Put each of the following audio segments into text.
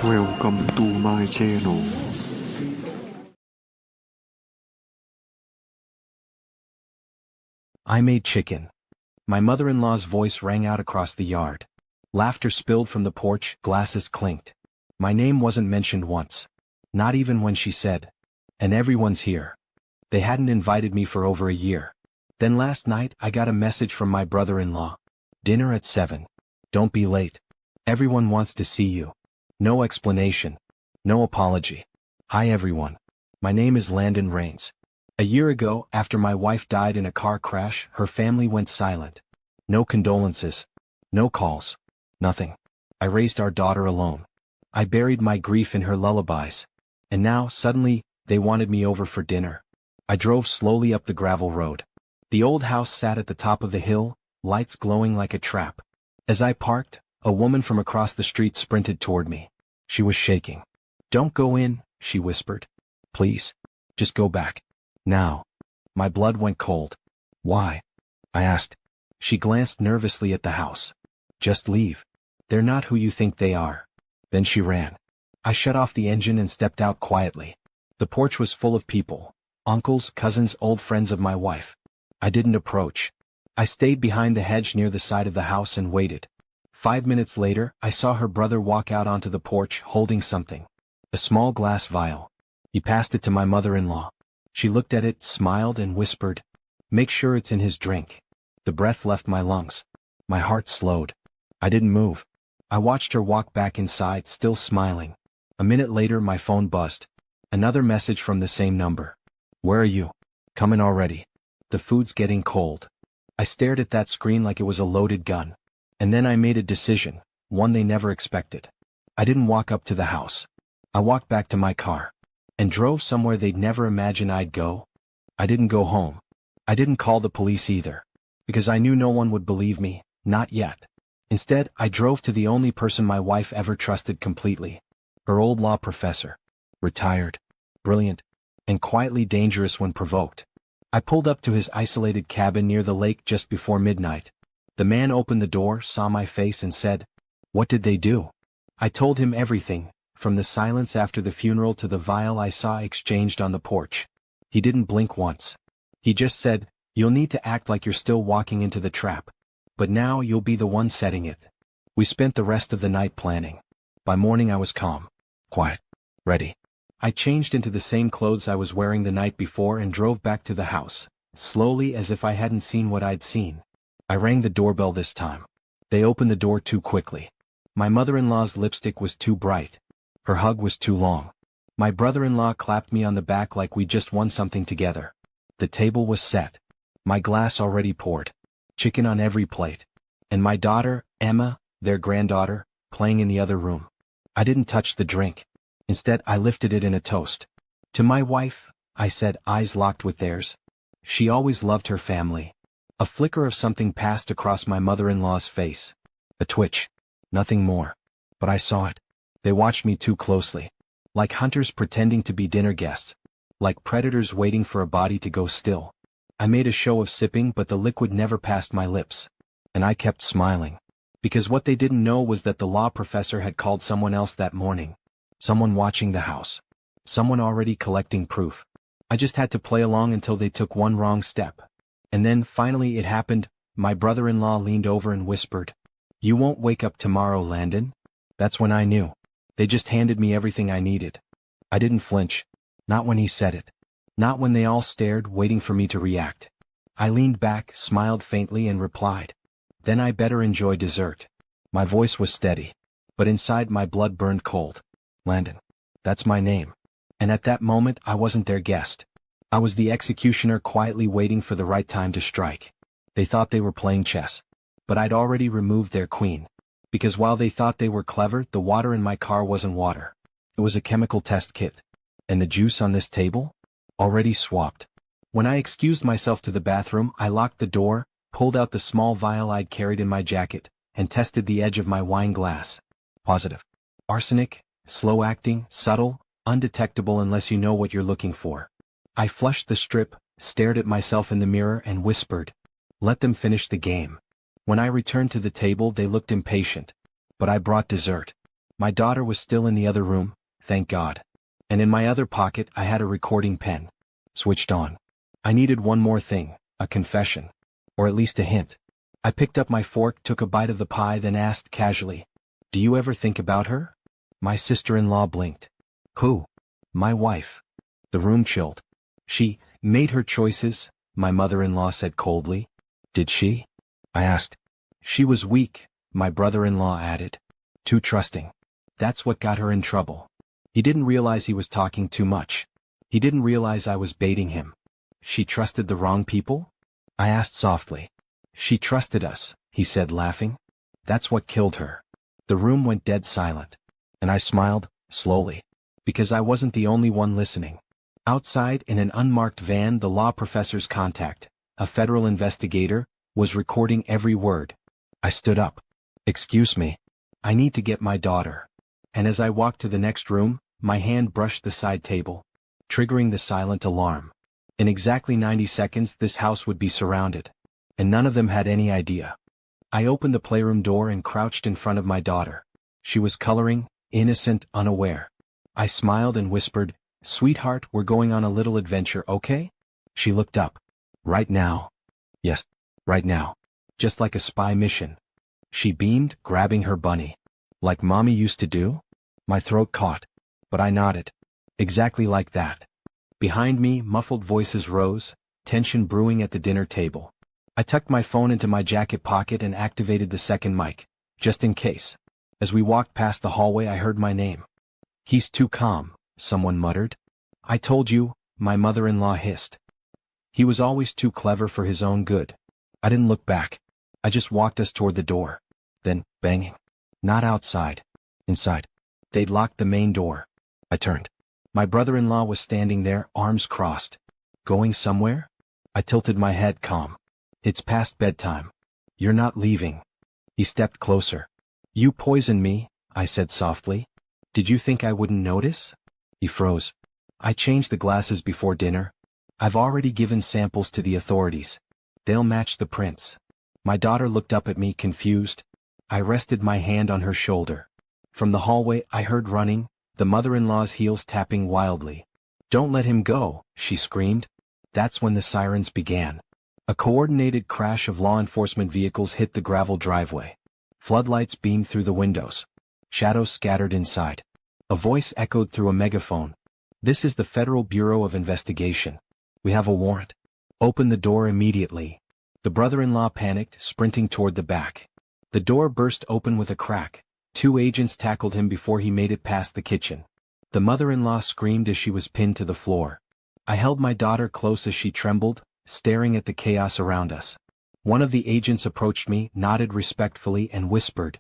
Welcome to my channel. I made chicken. My mother-in-law's voice rang out across the yard. Laughter spilled from the porch, glasses clinked. My name wasn't mentioned once. Not even when she said, "And everyone's here." They hadn't invited me for over a year. Then last night I got a message from my brother-in-law. "Dinner at 7. Don't be late. Everyone wants to see you." No explanation. No apology. "Hi everyone. My name is Landon Rains. A year ago, after my wife died in a car crash, her family went silent. No condolences. No calls. Nothing. I raised our daughter alone. I buried my grief in her lullabies. And now, suddenly, they wanted me over for dinner. I drove slowly up the gravel road. The old house sat at the top of the hill, lights glowing like a trap. As I parked, a woman from across the street sprinted toward me. She was shaking. "Don't go in," she whispered. "Please. Just go back. Now." My blood went cold. "Why?" I asked. She glanced nervously at the house. "Just leave. They're not who you think they are." Then she ran. I shut off the engine and stepped out quietly. The porch was full of people. Uncles, cousins, old friends of my wife. I didn't approach. I stayed behind the hedge near the side of the house and waited. 5 minutes later, I saw her brother walk out onto the porch holding something. A small glass vial. He passed it to my mother-in-law. She looked at it, smiled, and whispered, "Make sure it's in his drink." The breath left my lungs. My heart slowed. I didn't move. I watched her walk back inside, still smiling. A minute later my phone buzzed. Another message from the same number. "Where are you? Coming already. The food's getting cold." I stared at that screen like it was a loaded gun. And then I made a decision, one they never expected. I didn't walk up to the house. I walked back to my car. And drove somewhere they'd never imagine I'd go. I didn't go home. I didn't call the police either. Because I knew no one would believe me, not yet. Instead, I drove to the only person my wife ever trusted completely. Her old law professor. Retired. Brilliant. And quietly dangerous when provoked. I pulled up to his isolated cabin near the lake just before midnight. The man opened the door, saw my face and said, "What did they do?" I told him everything, from the silence after the funeral to the vial I saw exchanged on the porch. He didn't blink once. He just said, "You'll need to act like you're still walking into the trap. But now you'll be the one setting it." We spent the rest of the night planning. By morning I was calm, quiet, ready. I changed into the same clothes I was wearing the night before and drove back to the house, slowly as if I hadn't seen what I'd seen. I rang the doorbell this time. They opened the door too quickly. My mother-in-law's lipstick was too bright. Her hug was too long. My brother-in-law clapped me on the back like we just won something together. The table was set. My glass already poured. Chicken on every plate. And my daughter, Emma, their granddaughter, playing in the other room. I didn't touch the drink. Instead, I lifted it in a toast. "To my wife," I said, eyes locked with theirs. "She always loved her family." A flicker of something passed across my mother-in-law's face. A twitch. Nothing more. But I saw it. They watched me too closely. Like hunters pretending to be dinner guests. Like predators waiting for a body to go still. I made a show of sipping, but the liquid never passed my lips. And I kept smiling. Because what they didn't know was that the law professor had called someone else that morning. Someone watching the house. Someone already collecting proof. I just had to play along until they took one wrong step. And then, finally it happened. My brother-in-law leaned over and whispered, "You won't wake up tomorrow, Landon." That's when I knew. They just handed me everything I needed. I didn't flinch. Not when he said it. Not when they all stared, waiting for me to react. I leaned back, smiled faintly and replied, "Then I better enjoy dessert." My voice was steady. But inside my blood burned cold. Landon. That's my name. And at that moment I wasn't their guest. I was the executioner quietly waiting for the right time to strike. They thought they were playing chess. But I'd already removed their queen. Because while they thought they were clever, the water in my car wasn't water. It was a chemical test kit. And the juice on this table? Already swapped. When I excused myself to the bathroom, I locked the door, pulled out the small vial I'd carried in my jacket, and tested the edge of my wine glass. Positive. Arsenic, slow-acting, subtle, undetectable unless you know what you're looking for. I flushed the strip, stared at myself in the mirror and whispered, "Let them finish the game." When I returned to the table they looked impatient. but I brought dessert. My daughter was still in the other room, thank God. And in my other pocket I had a recording pen. Switched on. I needed one more thing, a confession. Or at least a hint. I picked up my fork, took a bite of the pie, then asked casually, "Do you ever think about her?" My sister-in-law blinked. "Who?" "My wife." The room chilled. "She made her choices," my mother-in-law said coldly. "Did she?" I asked. "She was weak," my brother-in-law added. "Too trusting. That's what got her in trouble." He didn't realize he was talking too much. He didn't realize I was baiting him. "She trusted the wrong people?" I asked softly. "She trusted us," he said, laughing. "That's what killed her." The room went dead silent. And I smiled, slowly. Because I wasn't the only one listening. Outside, in an unmarked van, the law professor's contact, a federal investigator, was recording every word. I stood up. "Excuse me. I need to get my daughter." And as I walked to the next room, my hand brushed the side table, triggering the silent alarm. In exactly 90 seconds this house would be surrounded. And none of them had any idea. I opened the playroom door and crouched in front of my daughter. She was coloring, innocent, unaware. I smiled and whispered, "Sweetheart, we're going on a little adventure, okay?" She looked up. "Right now?" "Yes, right now." Just like a spy mission. She beamed, grabbing her bunny. "Like Mommy used to do?" My throat caught. But I nodded. "Exactly like that." Behind me, muffled voices rose, tension brewing at the dinner table. I tucked my phone into my jacket pocket and activated the second mic, just in case. As we walked past the hallway I heard my name. "He's too calm," someone muttered. "I told you," my mother-in-law hissed. "He was always too clever for his own good." I didn't look back. I just walked us toward the door. Then, banging. Not outside. Inside. They'd locked the main door. I turned. My brother-in-law was standing there, arms crossed. "Going somewhere?" I tilted my head, calm. "It's past bedtime. You're not leaving." He stepped closer. "You poisoned me," I said softly. "Did you think I wouldn't notice?" He froze. "I changed the glasses before dinner. I've already given samples to the authorities. They'll match the prints." My daughter looked up at me, confused. I rested my hand on her shoulder. From the hallway I heard running, the mother-in-law's heels tapping wildly. "Don't let him go," she screamed. That's when the sirens began. A coordinated crash of law enforcement vehicles hit the gravel driveway. Floodlights beamed through the windows. Shadows scattered inside. A voice echoed through a megaphone. "This is the Federal Bureau of Investigation. We have a warrant. Open the door immediately." The brother-in-law panicked, sprinting toward the back. The door burst open with a crack. 2 agents tackled him before he made it past the kitchen. The mother-in-law screamed as she was pinned to the floor. I held my daughter close as she trembled, staring at the chaos around us. One of the agents approached me, nodded respectfully, and whispered,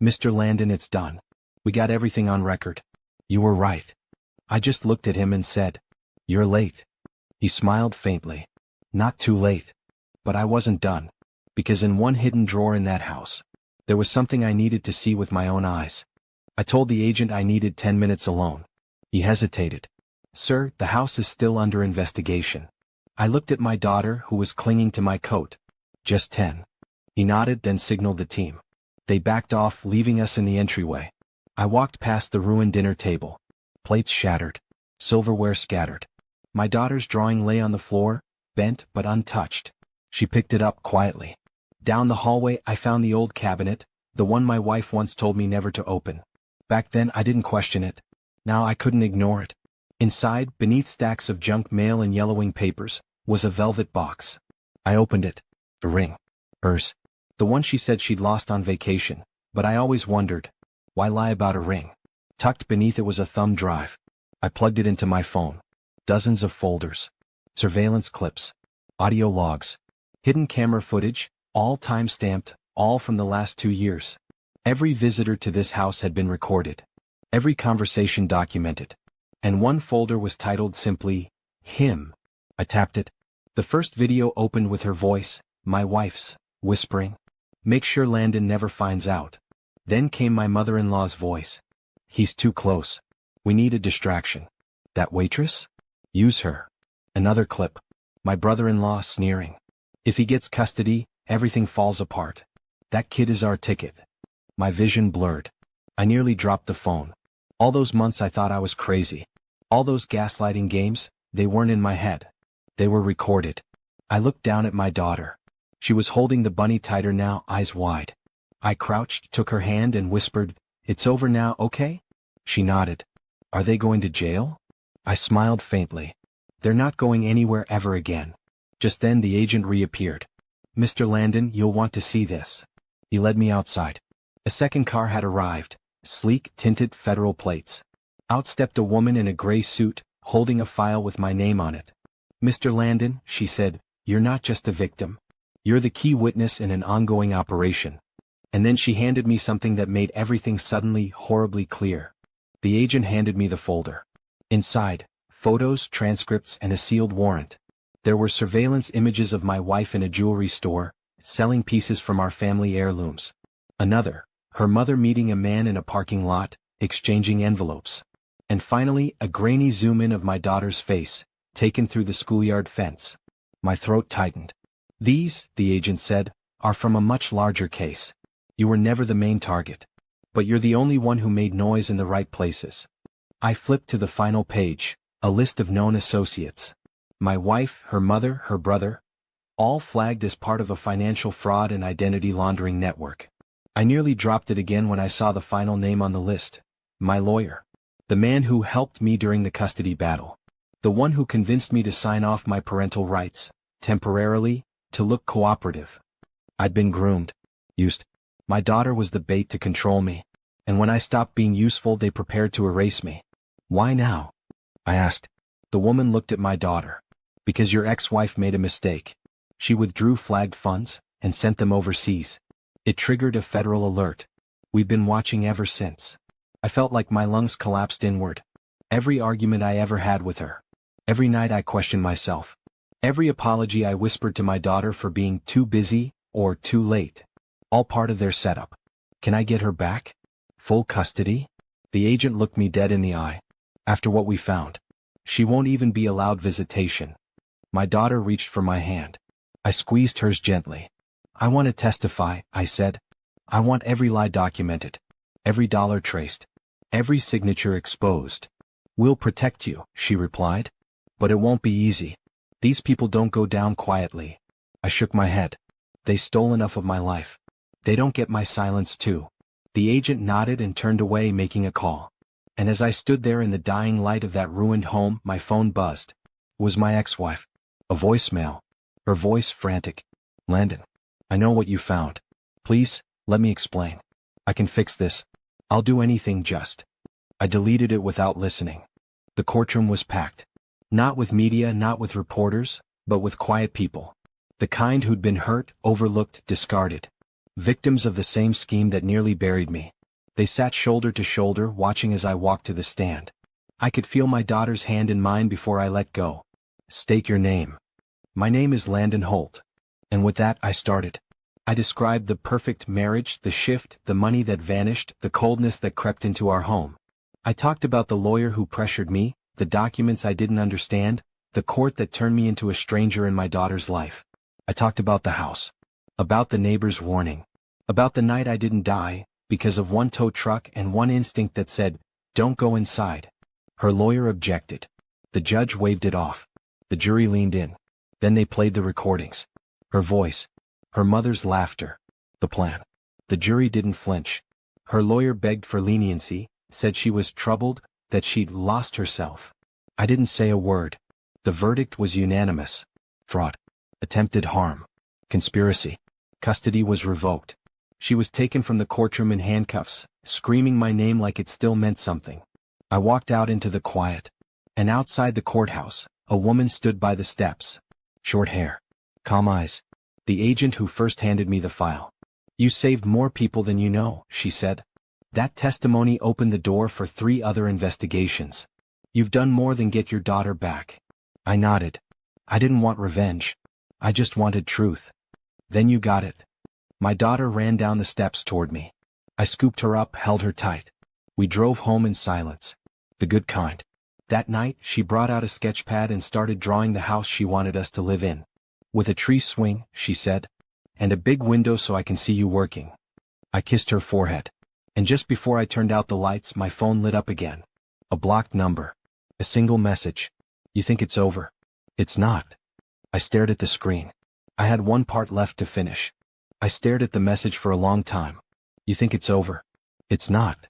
"Mr. Landon, it's done. We got everything on record." "You were right." I just looked at him and said, "You're late." He smiled faintly. "Not too late." But I wasn't done. Because in one hidden drawer in that house, there was something I needed to see with my own eyes. I told the agent I needed 10 minutes alone. He hesitated. "Sir, the house is still under investigation." I looked at my daughter, who was clinging to my coat. "Just 10. He nodded, then signaled the team. They backed off, leaving us in the entryway. I walked past the ruined dinner table. Plates shattered. Silverware scattered. My daughter's drawing lay on the floor, bent but untouched. She picked it up quietly. Down the hallway I found the old cabinet, the one my wife once told me never to open. Back then I didn't question it. Now I couldn't ignore it. Inside, beneath stacks of junk mail and yellowing papers, was a velvet box. I opened it. A ring. Hers. The one she said she'd lost on vacation, but I always wondered, why lie about a ring? Tucked beneath it was a thumb drive. I plugged it into my phone. Dozens of folders. Surveillance clips. Audio logs. Hidden camera footage, all time-stamped, all from the last 2 years. Every visitor to this house had been recorded. Every conversation documented. And one folder was titled simply, "Him." I tapped it. The first video opened with her voice, my wife's, whispering, "Make sure Landon never finds out." Then came my mother-in-law's voice. "He's too close. We need a distraction." "That waitress? Use her." Another clip. My brother-in-law sneering. "If he gets custody, everything falls apart. That kid is our ticket." My vision blurred. I nearly dropped the phone. All those months I thought I was crazy. All those gaslighting games, they weren't in my head. They were recorded. I looked down at my daughter. She was holding the bunny tighter now, eyes wide. I crouched, took her hand and whispered, "It's over now, okay?" She nodded. "Are they going to jail?" I smiled faintly. "They're not going anywhere ever again." Just then the agent reappeared. "Mr. Landon, you'll want to see this." He led me outside. A second car had arrived, sleek, tinted federal plates. Out stepped a woman in a gray suit, holding a file with my name on it. "Mr. Landon," she said, "you're not just a victim. You're the key witness in an ongoing operation." And then she handed me something that made everything suddenly horribly clear. The agent handed me the folder. Inside, photos, transcripts, and a sealed warrant. There were surveillance images of my wife in a jewelry store, selling pieces from our family heirlooms. Another, her mother meeting a man in a parking lot, exchanging envelopes. And finally, a grainy zoom-in of my daughter's face, taken through the schoolyard fence. My throat tightened. "These," the agent said, "are from a much larger case. You were never the main target. But you're the only one who made noise in the right places." I flipped to the final page, a list of known associates. My wife, her mother, her brother, all flagged as part of a financial fraud and identity laundering network. I nearly dropped it again when I saw the final name on the list. My lawyer. The man who helped me during the custody battle. The one who convinced me to sign off my parental rights, temporarily, to look cooperative. I'd been groomed, used. My daughter was the bait to control me. And when I stopped being useful, they prepared to erase me. "Why now?" I asked. The woman looked at my daughter. "Because your ex-wife made a mistake. She withdrew flagged funds and sent them overseas. It triggered a federal alert. We've been watching ever since." I felt like my lungs collapsed inward. Every argument I ever had with her. Every night I questioned myself. Every apology I whispered to my daughter for being too busy or too late. All part of their setup. Can I get her back? Full custody? The agent looked me dead in the eye. "After what we found. She won't even be allowed visitation." My daughter reached for my hand. I squeezed hers gently. "I want to testify," I said. "I want every lie documented. Every dollar traced. Every signature exposed." "We'll protect you," she replied. "But it won't be easy. These people don't go down quietly." I shook my head. "They stole enough of my life. They don't get my silence too." The agent nodded and turned away, making a call. And as I stood there in the dying light of that ruined home, my phone buzzed. It was my ex-wife. A voicemail. Her voice frantic. "Landon, I know what you found. Please, let me explain. I can fix this. I'll do anything just." I deleted it without listening. The courtroom was packed. Not with media, not with reporters, but with quiet people. The kind who'd been hurt, overlooked, discarded. Victims of the same scheme that nearly buried me. They sat shoulder to shoulder, watching as I walked to the stand. I could feel my daughter's hand in mine before I let go. "State your name." "My name is Landon Holt." And with that I started. I described the perfect marriage, the shift, the money that vanished, the coldness that crept into our home. I talked about the lawyer who pressured me, the documents I didn't understand, the court that turned me into a stranger in my daughter's life. I talked about the house. About the neighbor's warning. About the night I didn't die, because of one tow truck and one instinct that said, "Don't go inside." Her lawyer objected. The judge waved it off. The jury leaned in. Then they played the recordings. Her voice. Her mother's laughter. The plan. The jury didn't flinch. Her lawyer begged for leniency, said she was troubled, that she'd lost herself. I didn't say a word. The verdict was unanimous. Fraud. Attempted harm. Conspiracy. Custody was revoked. She was taken from the courtroom in handcuffs, screaming my name like it still meant something. I walked out into the quiet. And outside the courthouse, a woman stood by the steps. Short hair. Calm eyes. The agent who first handed me the file. "You saved more people than you know," she said. "That testimony opened the door for 3 other investigations. You've done more than get your daughter back." I nodded. I didn't want revenge. I just wanted truth. "Then you got it." My daughter ran down the steps toward me. I scooped her up, held her tight. We drove home in silence. The good kind. That night, she brought out a sketch pad and started drawing the house she wanted us to live in. "With a tree swing," she said. "And a big window so I can see you working." I kissed her forehead. And just before I turned out the lights, my phone lit up again. A blocked number. A single message. You think it's over? It's not. I stared at the screen. I had one part left to finish. I stared at the message for a long time. You think it's over? It's not.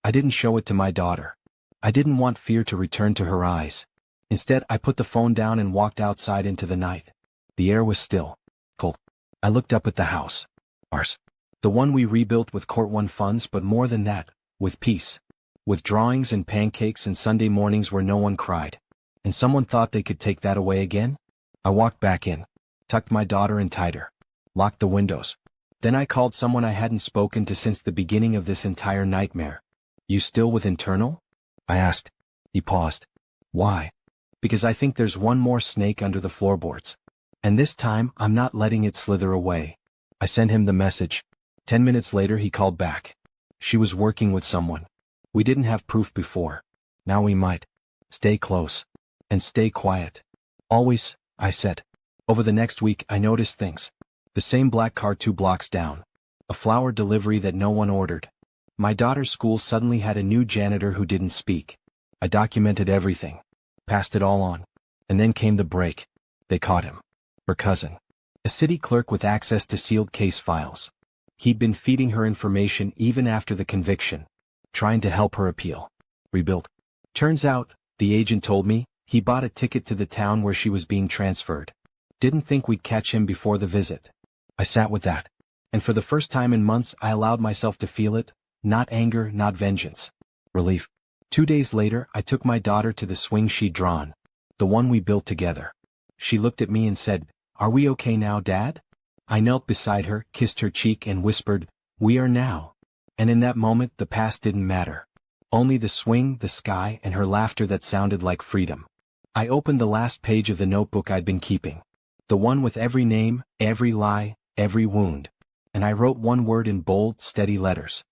I didn't show it to my daughter. I didn't want fear to return to her eyes. Instead, I put the phone down and walked outside into the night. The air was still. Cold. I looked up at the house. Ours. The one we rebuilt with Court One funds, but more than that, with peace. With drawings and pancakes and Sunday mornings where no one cried. And someone thought they could take that away again? I walked back in. Tucked my daughter in tighter. Locked the windows. Then I called someone I hadn't spoken to since the beginning of this entire nightmare. You still with internal? I asked. He paused. Why? Because I think there's one more snake under the floorboards. And this time, I'm not letting it slither away. I sent him the message. 10 minutes later he called back. She was working with someone. We didn't have proof before. Now we might. Stay close. And stay quiet. Always, I said. Over the next week I noticed things. The same black car 2 blocks down. A flower delivery that no one ordered. My daughter's school suddenly had a new janitor who didn't speak. I documented everything. Passed it all on. And then came the break. They caught him. Her cousin. A city clerk with access to sealed case files. He'd been feeding her information even after the conviction. Trying to help her appeal. Rebuild. Turns out, the agent told me, he bought a ticket to the town where she was being transferred. Didn't think we'd catch him before the visit. I sat with that. And for the first time in months I allowed myself to feel it. Not anger, not vengeance. Relief. 2 days later I took my daughter to the swing she'd drawn. The one we built together. She looked at me and said, "Are we okay now, Dad?" I knelt beside her, kissed her cheek and whispered, "We are now." And in that moment the past didn't matter. Only the swing, the sky, and her laughter that sounded like freedom. I opened the last page of the notebook I'd been keeping. The one with every name, every lie, every wound. And I wrote one word in bold, steady letters.